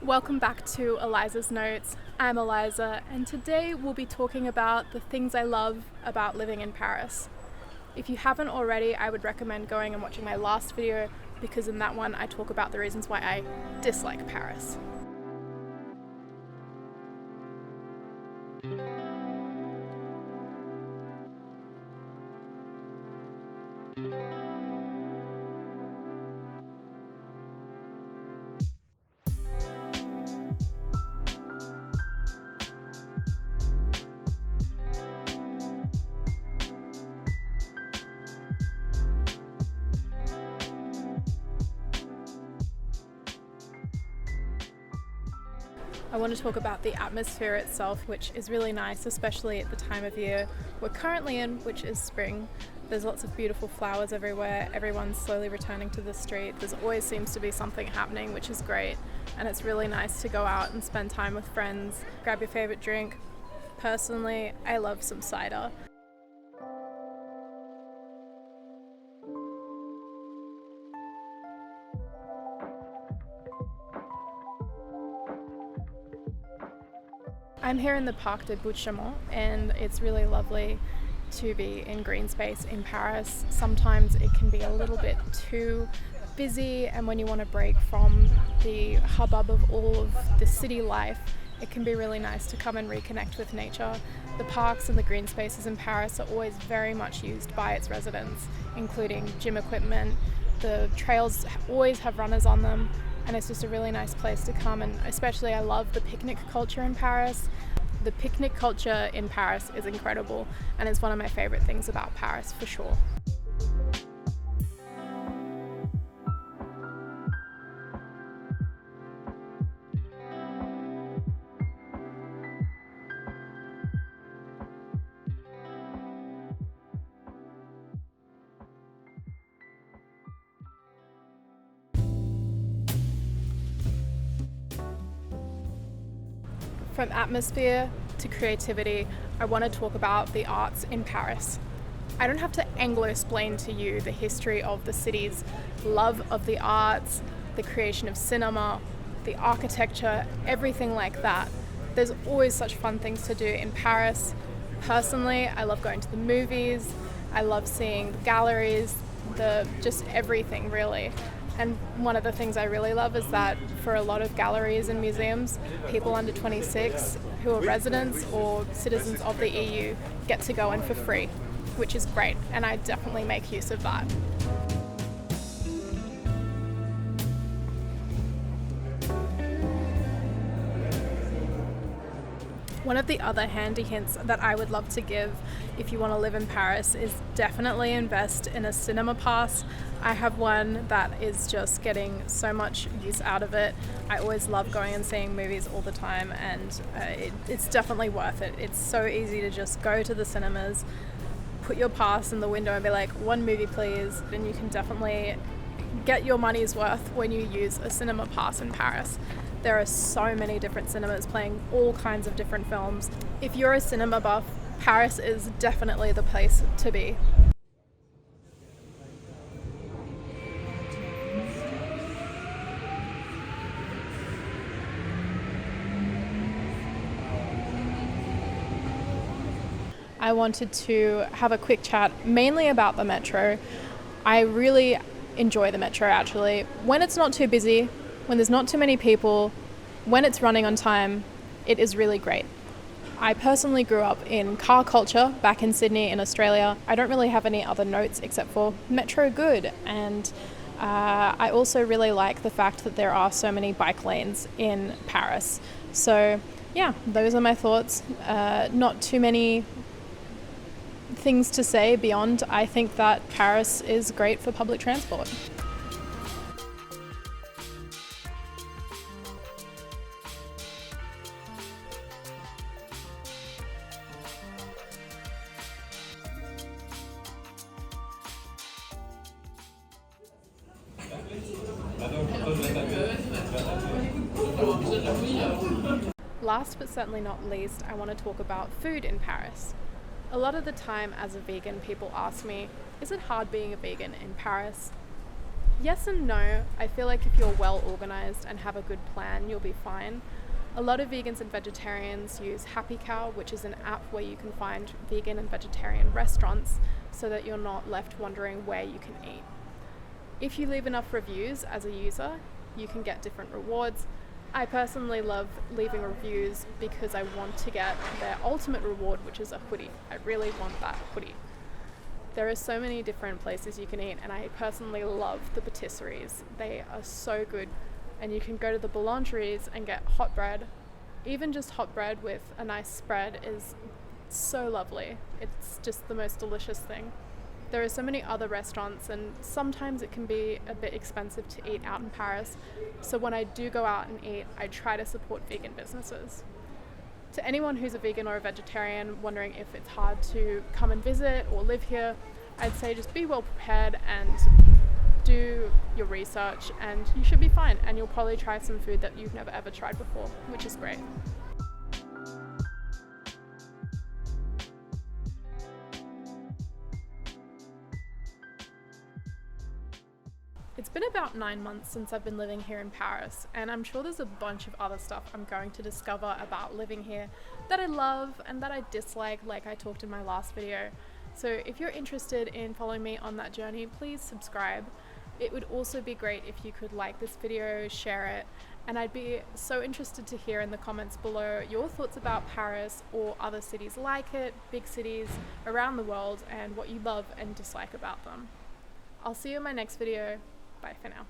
Welcome back to Eliza's Notes. I'm Eliza, and today we'll be talking about the things I love about living in Paris. If you haven't already, I would recommend going and watching my last video because in that one I talk about the reasons why I dislike Paris. I want to talk about the atmosphere itself, which is really nice, especially at the time of year we're currently in, which is spring. There's lots of beautiful flowers everywhere, everyone's slowly returning to the street. There always seems to be something happening, which is great, and it's really nice to go out and spend time with friends, grab your favorite drink. Personally, I love some cider. I'm here in the Parc de Bouchemont, and it's really lovely to be in green space in Paris. Sometimes it can be a little bit too busy, and when you want to break from the hubbub of all of the city life, it can be really nice to come and reconnect with nature. The parks and the green spaces in Paris are always very much used by its residents, including gym equipment. The trails always have runners on them, and it's just a really nice place to come, and especially I love the picnic culture in Paris. The picnic culture in Paris is incredible, and it's one of my favorite things about Paris for sure. From atmosphere to creativity, I want to talk about the arts in Paris. I don't have to Anglo-explain to you the history of the city's love of the arts, the creation of cinema, the architecture, everything like that. There's always such fun things to do in Paris. Personally, I love going to the movies, I love seeing the galleries, just everything really. And one of the things I really love is that for a lot of galleries and museums, people under 26 who are residents or citizens of the EU get to go in for free, which is great, and I definitely make use of that. One of the other handy hints that I would love to give if you want to live in Paris is definitely invest in a cinema pass. I have one that is just getting so much use out of it. I always love going and seeing movies all the time, and it's definitely worth it. It's so easy to just go to the cinemas, put your pass in the window and be like, one movie please, and you can definitely get your money's worth when you use a cinema pass in Paris. There are so many different cinemas playing all kinds of different films. If you're a cinema buff, Paris is definitely the place to be. I wanted to have a quick chat mainly about the metro. I really enjoy the metro actually. When it's not too busy, when there's not too many people, when it's running on time, it is really great. I personally grew up in car culture back in Sydney in Australia. I don't really have any other notes except for metro good, and I also really like the fact that there are so many bike lanes in Paris. So yeah, those are my thoughts. Not too many things to say beyond I think that Paris is great for public transport. Last but certainly not least, I want to talk about food in Paris. A lot of the time as a vegan, people ask me, is it hard being a vegan in Paris? Yes and no. I feel like if you're well organized and have a good plan, you'll be fine. A lot of vegans and vegetarians use Happy Cow, which is an app where you can find vegan and vegetarian restaurants so that you're not left wondering where you can eat. If you leave enough reviews as a user, you can get different rewards. I personally love leaving reviews because I want to get their ultimate reward, which is a hoodie. I really want that hoodie. There are so many different places you can eat, and I personally love the patisseries. They are so good, and you can go to the boulangeries and get hot bread. Even just hot bread with a nice spread is so lovely. It's just the most delicious thing. There are so many other restaurants, and sometimes it can be a bit expensive to eat out in Paris. So when I do go out and eat, I try to support vegan businesses. To anyone who's a vegan or a vegetarian wondering if it's hard to come and visit or live here, I'd say just be well prepared and do your research, and you should be fine, and you'll probably try some food that you've never ever tried before, which is great. It's been about 9 months since I've been living here in Paris, and I'm sure there's a bunch of other stuff I'm going to discover about living here that I love and that I dislike, like I talked in my last video. So if you're interested in following me on that journey, please subscribe. It would also be great if you could like this video, share it, and I'd be so interested to hear in the comments below your thoughts about Paris or other cities like it, big cities around the world, and what you love and dislike about them. I'll see you in my next video. Bye for now.